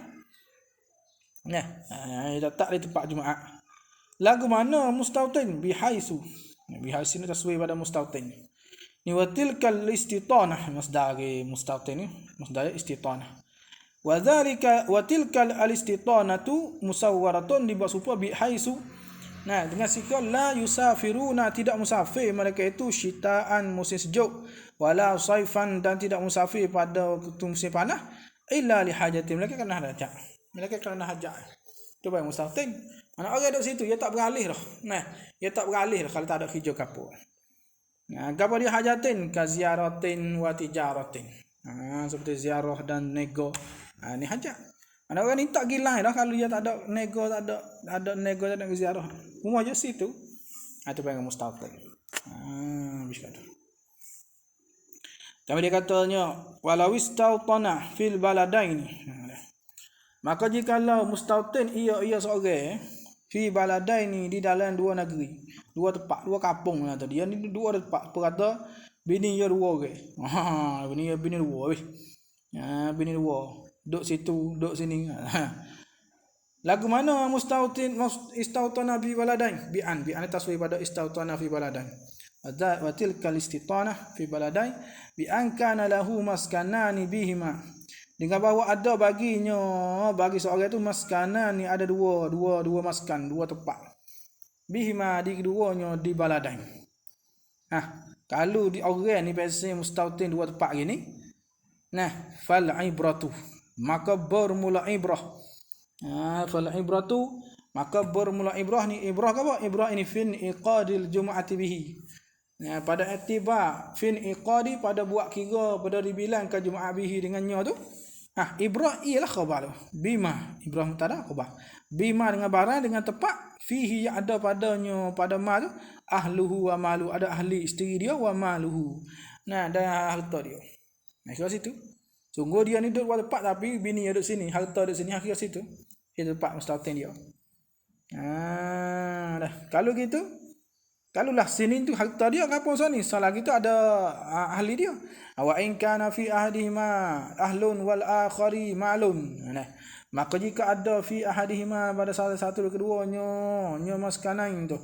Tetap di tempat Jumaat. Lagu mana mustawtin? Bihaisu ni taswir pada mustawtin. Ni watilkal istitanah, masdar mustawtin ni masdar istitanah. Wa dzalika watilkal alistitanatu musawwaratun, dibuat serupa bihaisu. Dengan sikap la yusafiruna, tidak musafir mereka itu syitaan musim sejuk, wala saifan, dan tidak musafir pada musim panas, illa li hajati, mereka kerana hajat. Tu baik mustawtin. Mana orang duduk situ, dia tak beralih dah. Dia tak beralih dah kalau tak ada hijau kapur. Apa dia hajatin? Ka ziaratin wa tijaratin. Seperti ziarah dan nego. Ni hajat. Ada orang ni tak gila dah kalau dia tak ada nego, tak ada ziarah. Rumah je situ. Itu panggil mustawtin. Bisa tu. Tapi dia katanya walau istawtana fil baladaini. Maka jikalau mustawtin ia seorang fi baladaini, di dalam dua negeri, dua tempat, dua kampung lah tadi. Dia ni dua tempat. Berkata bini dia dua orang. Bini dua weh. Bini dua. Duduk situ, duduk sini. Lagu mana mustawtin istawtana fi baladain? Bi'an taswir pada istawtana fi baladain. Wa tilkal istitanah fi baladain bi an kana lahu maskanani bihima, dengan bahawa ada bagi seorang itu maskanan ni, ada dua maskan, dua tempat. Bihima, di keduanya di baladain. Kalau di orang ni biasa mustawtin dua tempat gini. Fal ibratu, maka bermula ibrah. Fal ibratu, maka bermula ibrah ni. Ibrah apa? Ibrah ini fin iqadil jum'ati bihi. Pada etibar fin iqadi, pada buat kira, pada dibilangkan Jumaat bihi dengannya tu. Ibrah ialah khabar tu. Bima, Ibrah mutada khabar. Bima dengan barang, dengan tempat, fihi yang ada padanya, pada ma tu, ahluhu wa malu, ada ahli isteri dia, wa maluhu. Dan harta dia. Kira situ. Sungguh dia ni duduk tempat, tapi bini duduk sini, harta duduk sini, kira situ. Itu tempat mustawtin dia. Dah. Kalau gitu, kalau lah sini tu harta dia apa sini? Salah gitu ada ahli dia. Wa in kana fi ahadihima ahlun wal akhari ma'lun. Nah, maka jika ada fi ahadihima pada salah satu keduanya nya maskanan tu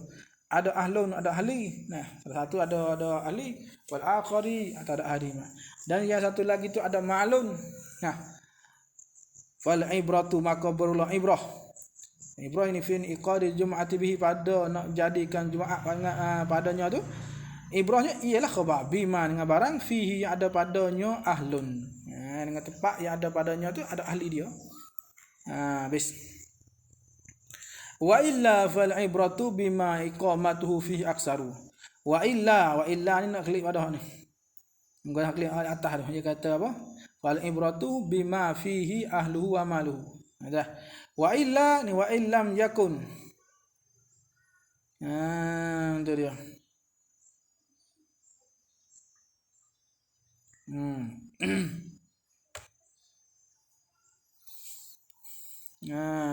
ada ahlun ada ahli. Nah, salah satu ada ahli wal akhari atau ada ahadihima. Dan yang satu lagi tu ada ma'lun. Nah, fal ibratu maka berulah ibrah. Ibrah ini fi iqadi jum'ati bihi pada nak jadikan Jumaat padanya tu. Ibrahnya ialah khabar bima dengan barang fihi yang ada padanya ahlun. Dengan tempat yang ada padanya tu ada ahli dia. Habis. Wa illa fal ibratu bima iqamatuhu fihi aksaru. Wa illa ni nak klik pada ni. Mungkin nak klik atas tu. Dia kata apa? Fal ibratu bima fihi ahluhu wa maluhu. Dah. Wa illa ni wa illam yakun. Itu dia.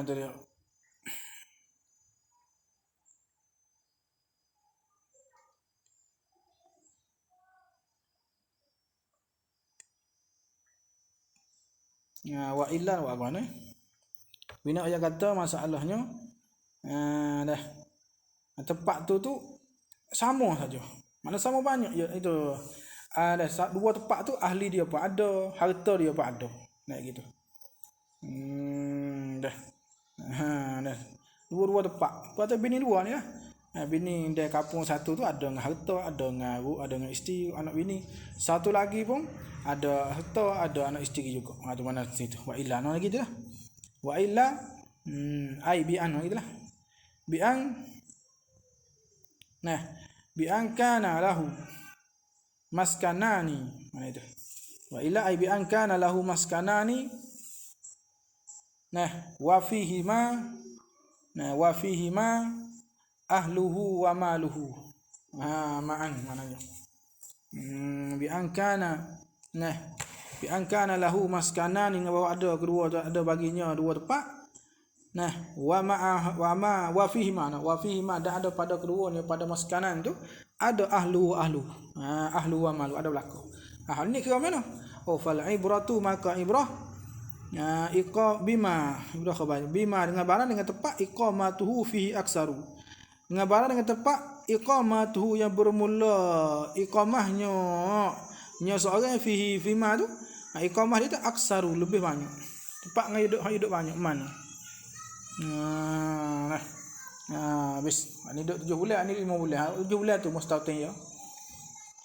Itu dia. Wa illa wa apa ni? Bina yang kata masalahnya dah tempat tu sama saja. Mana sama banyak ya itu. Ada dua tempat tu ahli dia pun ada, harta dia pun ada. Naik gitu. Dah. Dah. Dua tempat. Kata bini dua ni lah. Bini dia kampung satu tu ada dengan harta, ada dengan ada dengan isteri, anak bini. Satu lagi pun ada harta, ada anak isteri juga. Tu mana situ. Wa illa lagi tu lah. Wa illa ai bi'an gitulah. Bi'an bi'an kana lahu maskanani. Mana itu? Wa illa ai bi'an kana lahu maskanani. Wa fihima ahluhu wa maluhu. Ma'an mananya. Bi'an kana bi angkana lahu maskanan yang bawa ada kedua ada baginya dua tempat. Wa fihi ma dan ada pada keduanya pada maskanan tu ada ahlu wa malu ada berlaku. Ni kira mana? Fal ibratu maka ibrah ibrah khabar bima dengan barang dengan tempat iqamatuhu fihi aksaru. Dengan barang dengan tempat iqamatuhu yang bermula iqamahnya seorang fihi fima tu iqamah dia tu aksaru lebih banyak. Tempat hidup banyak mana? Habis ni duduk 7 bulan ni 5 bulan. 7 bulan tu mustautin ya.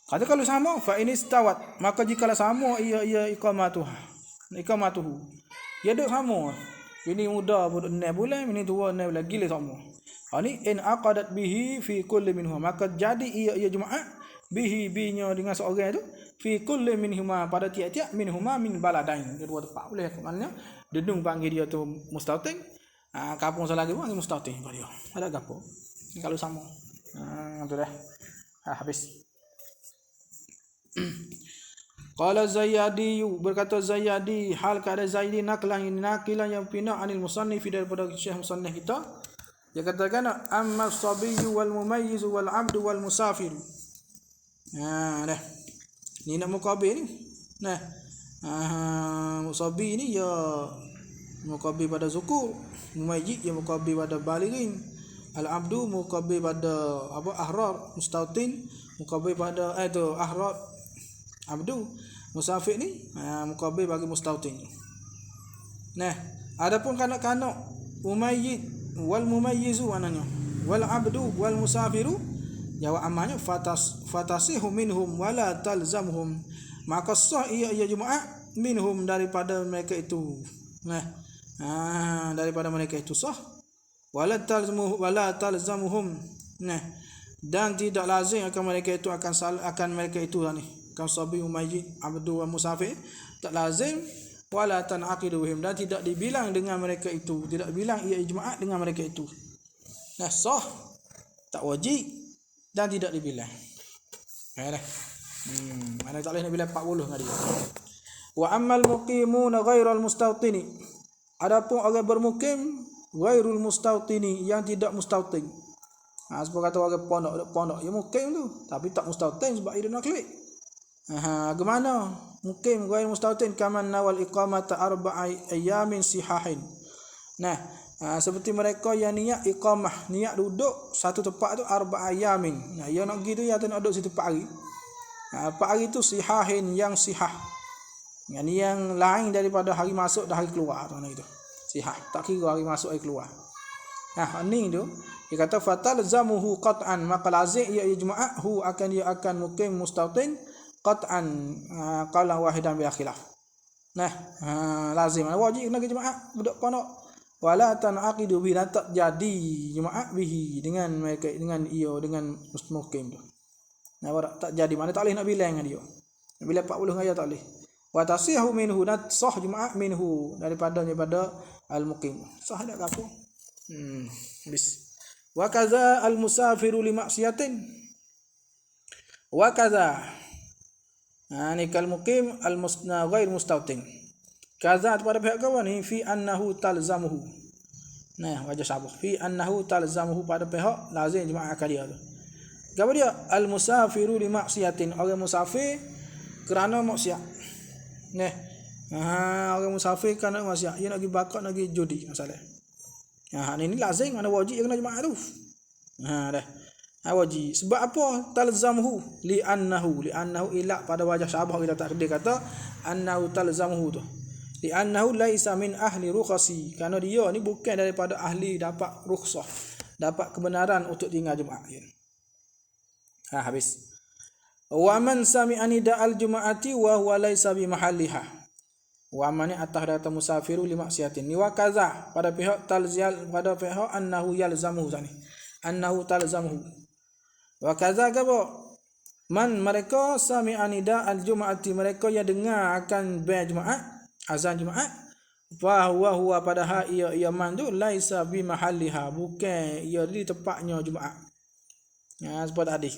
Kata kalau sama fa in istawat maka jikalau sama ia iqamatuhu. Ya duduk sama. Bini muda duduk 6 bulan, bini tua 6 bulan gila sama. Ni in aqadat bihi fi kulli minhum maka jadi ia Jumaat bihi binya dengan seorang tu fi kulli minhuma pada tiap-tiap minhuma min baladain dua tempat boleh maknanya dedung panggil dia tu mustautin kampung salah lagi panggil mustautin pada dia ada gapo kalau sama tu dah habis. Qala Zayyadi berkata Zayyadi hal keadaan Zaidi nakilan yang pindah anil musannif daripada Syekh musannif kita dia katakan amma sabiyyu wal mumayyiz wal abdu wal musafir. Dah ni nak muqabil ni. Musabi ni ya muqabil pada zukur, mumayyiz ya muqabil pada balighin, al abdu muqabil pada ahrar, mustautin muqabil pada itu ahrar abdu, musafir ni muqabil bagi mustautin. Adapun kanak-kanak mumayyiz wal mumayyizu ananya wal abdu wal musafiru jawab amalnya fatasihu minhum wala talzamhum maka sah ia Jumaat minhum daripada mereka itu. Daripada mereka itu sah wala talzamuhum dan tidak lazim akan mereka itu akan mereka itu ni kan sabi umayyid abdu wa musafir tak lazim wala tanaqidu bihim dan tidak dibilang dengan mereka itu tidak bilang ia Jumaat dengan mereka itu. Sah tak wajib dan tidak dibilang. Mana tak boleh nak bilang 40 dengan dia. Wa ammal muqimuna ghairal mustawtini adapun orang bermukim ghairul mustautini, yang tidak mustautin. Sebab kata orang pondok ya mukim tu, tapi tak mustautin sebab dia nak klik. Bagaimana mukim ghair mustautin kaman nawal iqamata arba'i ayamin sihahin. Seperti mereka yang niat iqamah, niat duduk satu tempat tu arba'a ayamin. Yang nak pergi tu yang nak duduk situ 4 hari. 4 hari tu sihahin, yang sihah. Yang lain daripada hari masuk dan hari keluar tu itu. Sihah, tak kira hari masuk hari keluar. Ni tu dia kata fatal zamuhu qat'an, maka lazim ia ijma' hu akan dia akan mukim mustautin qat'an qala wahidan bila khilaf. Lazim wajib kena jemaah budak pondok. Wala tanaqidu bi, tak jadi jemaah bihi dengan mereka, dengan dengan mukim tu. Tak jadi, mana tak boleh nak bilang dengan dia. Nak bilang 40 ayat tak boleh. Wa tasihu minhu, sah jemaah minhu daripada al-muqim. Sah tak apa? Bis. Wa kaza al-musafiru li maksiatin. Wa kaza. Ni kal muqim al-musna ghair mustautin. Kaza pada pihak kawan ni fi annahu talzamuhu. Wajah sabah. Fi annahu talzamuhu pada pihak lazim jemaah akal dia tu. Apa dia? Al-musafiru li maksiatin. Orang musafir kerana maksiat. Orang musafir kerana maksiat. Dia nak pergi bakar, nak pergi judi masalah. Ini lazim, mana wajib kena jemaah tu. Wajib. Sebab apa? Talzamhu li'annahu ila pada wajah syabah kita tak dia kata annahu talzamhu tu. Li'annahu laisa min ahli rukhasi. Kerana dia ni bukan daripada ahli dapat rukhsah, dapat kebenaran untuk tinggal Jumaat. Habis. Wa man sami'a nida'al juma'ati wa huwa laisa bi mahalliha. Wa man atah data musafiru li maksiatin. Ni wa kaza pada pihak talzial, pada pihak annahu yalzamuhu sani. Annahu talzamuhu. Wa kaza gabo man mereka sami'a nida al-jum'ati, mereka yang dengar akan bai Jumaat, azan Jumaat, fa huwa padahal ia man tu laisa bi mahalliha, bukan ia di tempatnya Jumaat. Sebab tadi.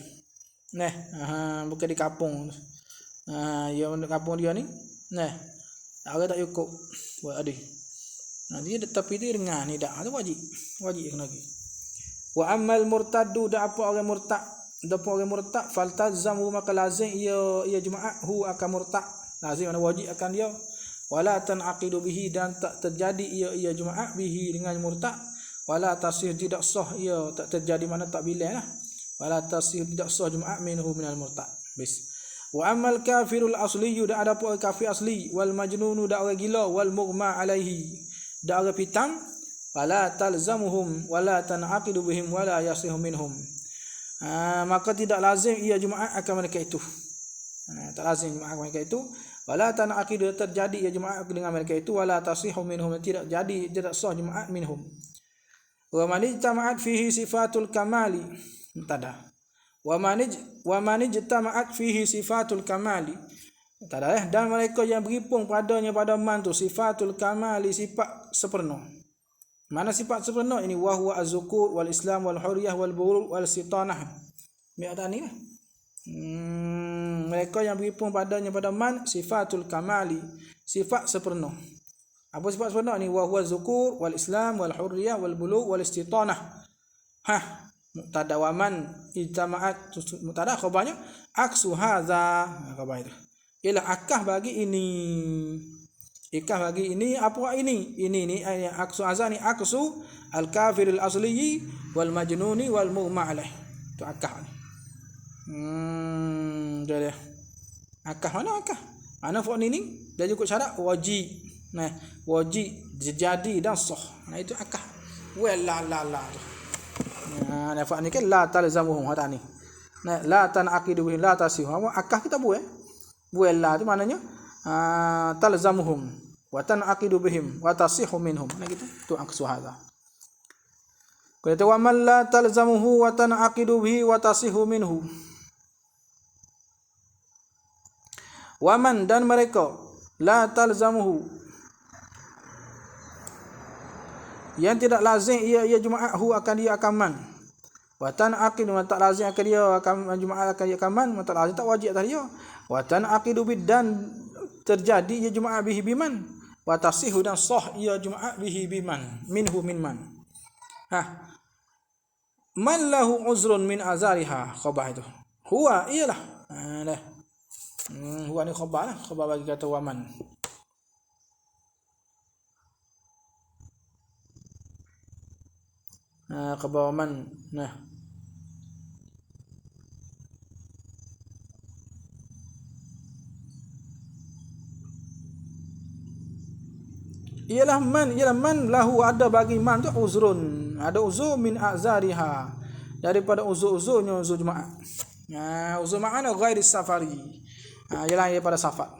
Bukan di kampung. Ia kampung dia ni. Orang tak cukup buat adik. Dia tapi dia dengar ni dak, tu wajib kena pergi. Wa ammal murtaddu, dak apa orang murtad, faltazamu, maka lazim ia Jumaat hu akan murtad, lazim mana wajib akan dia. Wala tanaqidu bihi, dan tak terjadi ia Jumaat bihi dengan murtad. Wala tasih, tidak sah ia, tak terjadi mana tak bilanglah. Wala tasih, tidak sah Jumaat minhu minal murtad. Bis. Wa ammal kafirul asliyu, dak ada apa kafir asli, wal majnunu, dak orang gila, wal mughma alaihi, dak orang pitam, wala talzamuhum wala tanaqidu bihim wala yasihu minhum. Maka tidak lazim ia Jumaat akan mereka itu. Tak lazim Jumaat akan mereka itu. Wala tanaqidu, terjadi ia Jumaat dengan mereka itu, wala tasihu minhum, tidak jadi, tidak sah Jumaat minhum. Wa man ijtama'at fihi sifatul kamali, tada. Wa man ijtama'at fihi sifatul kamali, tada. Dan mereka yang berhimpun padanya pada man tu sifatul kamali, sifat sempurna. Mana sifat sempurna ini? Wa huwa az-zukur wal islam wal hurriyah wal bulugh wal sitanah. Mi'atan ni lah. Mereka yang berhimpun padanya pada man sifatul kamali, sifat sempurna. Apa sifat sempurna ni? Wa huwa az-zukur wal islam wal hurriyah wal bulugh wal istitanah. Muqtada wa man ijtama'at, muqtada khabarnya aksu hadza, khabar itu ialah akah bagi ini. Ikah bagi ini, apa ini? Ini aksu azan ni aksu al-kafiril asli wal majnuni wal mughma alaih. Tu akah ni. Dia. Akah mana akah? Ana fa ni dia cukup syarat wajib. Wajib jadi dan sah. Itu akah. Wala tu. Fa ni kan la talzamuhum hata ni. La tanaqidu bihi la tasihu. Akah kita buat. Wala tu maknanya talzamuhum wa tanaqidu bihim wa tasihu minhum. Gitu. Tu aksu hadza. Kata wa man la talzamuhu wa tanaqidu bihi wa tasihu minhu. Wa man, dan mereka la talzamuhu, yang tidak lazim ia Jumaat hu akan dia akan man. Wa tanaqidu, tak lazim akan dia akan Jumaat akan dia akan man, tak lazim, tak wajib atas dia. Wa tanaqidu bid, dan terjadi ia Jumaat bihi biman, wa tasihu dan sah ia Jumaat bihi biman minhu min man. Man lahu uzrun min azariha, khabar itu. Huwa ialah. Dah. Huwa ni khabar lah, khabar bagi kata waman. Khabar waman. Ialah man lahu ada bagi man tu uzrun, ada uzur min azariha, daripada uzur-uzurnya uzur Jumaat. Uzur makna ghairi safari. Ialah daripada safar.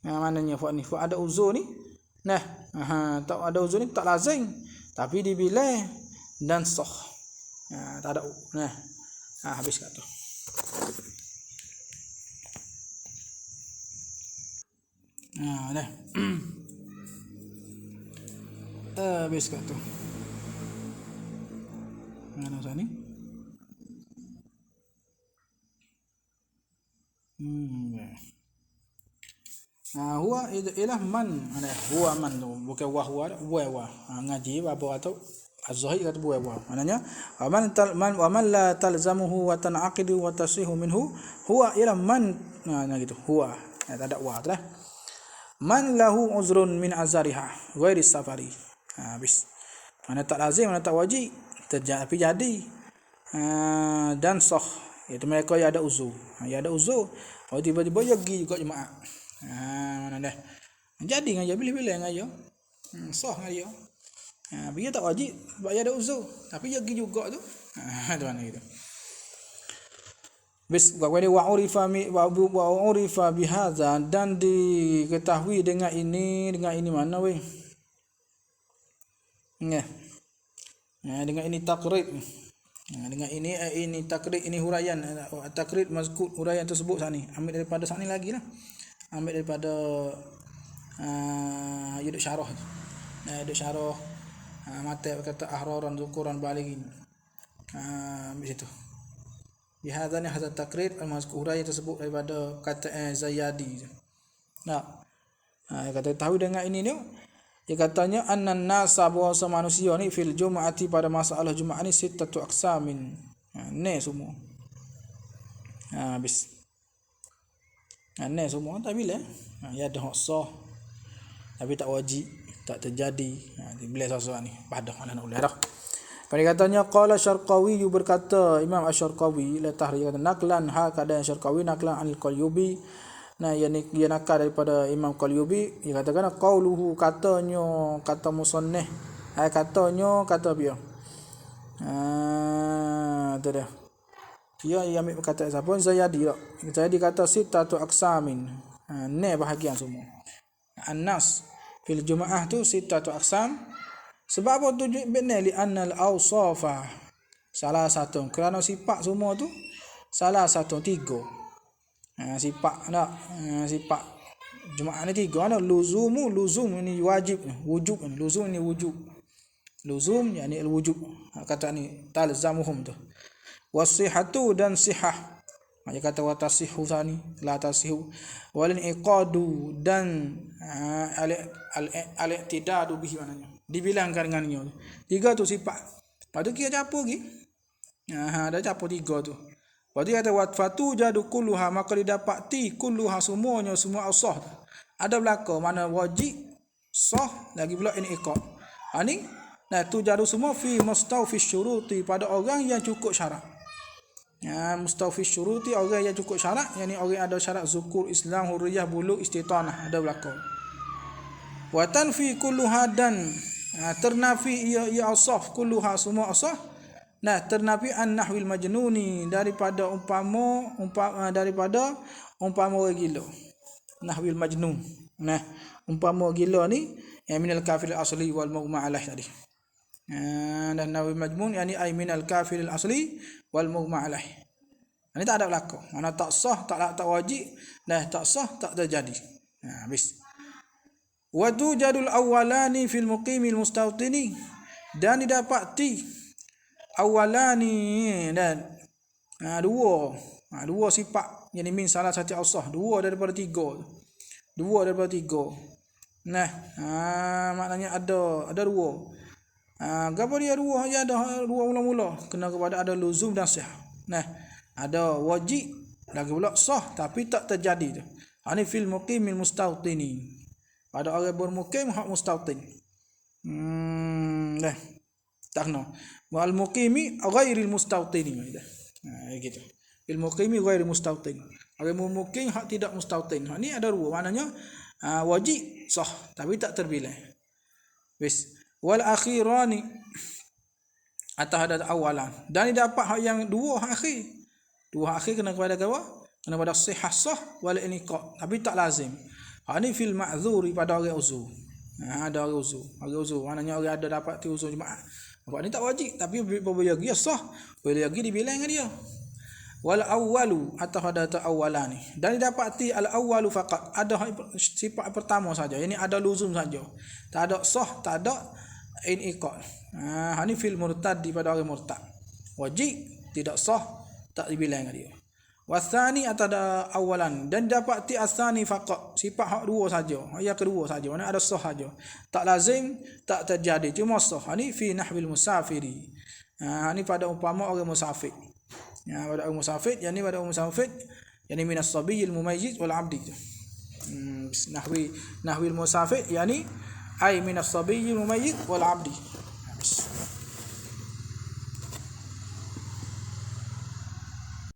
Maknanya ni ada uzur ni. Tak ada uzur ni tak lazim, tapi dibilih dan sah. Tak ada. Habis kat tu. Dah. Habis kat tu. Mana usah ni? Huwa ialah man. Huwa man tu bukan huwa ngaji apa atau az-zahir kata buah. Maknanya man la talzamuhu wa tanaqidu wa tasihu minhu huwa ialah man. Gitu. Huwa. Tak ada wa tu lah. Man lahu uzrun min azariha ghairi safari. Habis. Mana tak lazim, mana tak wajib, tapi jadi. Dan sah, iaitu mereka yang ada uzur. Yang ada uzur, kalau tiba-tiba dia pergi juga Jumaat. Mana dah. Jadi ngaji bila-bila ngaji. Sah ngaji. Dia tak wajib sebab dia ada uzur, tapi dia pergi juga tu. Tu mana gitu. Bis wa urifa bihadza, dan diketahui dengan ini mana weh. Dengan ini takrib. Dengan ini takrib, ini huraian. Takrib mazkur huraian tersebut sini. Ambil daripada sini lagi lah. Ambil daripada yuduk syarah. Yuduk syarah mata kata ahraran zukuran balighin. Ambil situ. Bihadza ni hadza takrib al-mazkur huraian tersebut daripada kata Zayadi. Kata tahu dengan ini ni. Dia katanya annan nasa bahasa manusia ni fil Jumaati pada masalah Jumaat ni sittatu aqsamin. Ni semua. Habis. Ni semua tak bila. Ya ada hak sah. Tapi tak wajib, tak terjadi. Bila sesuatu ni padah mana nak ulah dah. Pada katanya qala Syarqawi berkata Imam Asy-Syarqawi la tahrir kata naklan keadaan Syarqawi naklan anil Qalyubi. Ia nakal daripada Imam Qalyubi. Dia katakan qauluhu, katanya kata musannif. Katanya kata dia. Tu dah. Dia ambil perkataan siapa? Zayadi tak. Zayadi kata sittatu aqsamin. Ni bahagian semua. An-nas fil Jumaah tu sittatu aqsam. Sebab apa tujuh benar li annal awsafa salah satu. Kerana sifat semua tu salah satu, tiga. Sifat nak sifat Jumaat ni tiga. Luzum ini wajib, wujub ni. Luzum ni wujub. Luzum yakni al-wujub. Kata ni talzamuhum tu. Wasihatu dan sihah. Dia kata wa tasihu sani la tasihu. Wal iqadu dan al-i'tidadu bihi maknanya. Dibilangkan dengannya. Tiga tu sifat. Lepas tu kira apa lagi? Ada apa tiga tu. Lepas tu kata watfatu jadu kulluha, maka didapati kulluha semuanya, semua asah. Ada belaka mana wajib, sah, lagi pula ini iqad. Ni tu jadu semua fi mustawfi syuruti, pada orang yang cukup syarat. Mustawfi syuruti, orang yang cukup syarat, yakni orang yang ada syarat zukur, Islam, hurriyah, bulugh, istitanah, ada belaka. Wa tanfi kulluha dan ternafi ia asah kulluha, semua asah. Ternafi an nahwil majnuni, daripada umpama orang gila. Nahwil majnun. Umpama gila ni yang minal kafir al-asli wal mughma alaih tadi. Dan nahwil majnun yani ay minal kafir al-asli wal mughma alaih. Ini tak ada berlaku. Mana tak sah, tak wajib, tak sah, tak terjadi. Habis. Wa tujadul awwalani fil muqimil mustawtini, dan didapati awalani dan dua sifat yang min salah satu asah, dua daripada tiga Nah, maknanya ada dua. Gapo dia dua aja ada dua mula-mula kena kepada ada luzum dan sah. Nah, ada wajib lagi pula sah tapi tak terjadi tu. Ini fil muqimil mustautini. Pada orang bermukim hak mustautin. Nah, tak kena. Wal muqimi ghairil mustautini. Gitu. Fil muqimi ghairil mustautin. Orang bermukim hak tidak mustautin. Ini ada dua maknanya wajib sah tapi tak terbilang. Wis. Wal akhirani atau ada awalan dan dapat hak yang dua akhir kena kepada apa kena pada sihah sah wal iniqa tapi tak lazim ni fil ma'dzuri pada orang uzur ada orang uzur maknanya orang ada dapat tu uzur jemaah apa ni tak wajib tapi boleh lagi sah boleh lagi dibilang dengan dia wal awwalu atau ada awalan ni dan didapati al awwalu faqat ada sifat pertama saja ini ada luzum saja tak ada sah tak ada iniqa ni fil murtad pada orang murtad wajib tidak sah tak dibilang dengan dia wasani atau ada awalan dan dapati asani faqat sifat hak dua saja yang kedua saja mana ada sah saja tak lazim tak terjadi cuma sah ni fi nahwil musafiri ni pada umpama orang musafir pada orang musafir yakni pada orang musafir yakni minas sabiyil mumayyiz wal abdi nahwil musafir yakni ay minas sabiyil mumayyiz wal abdi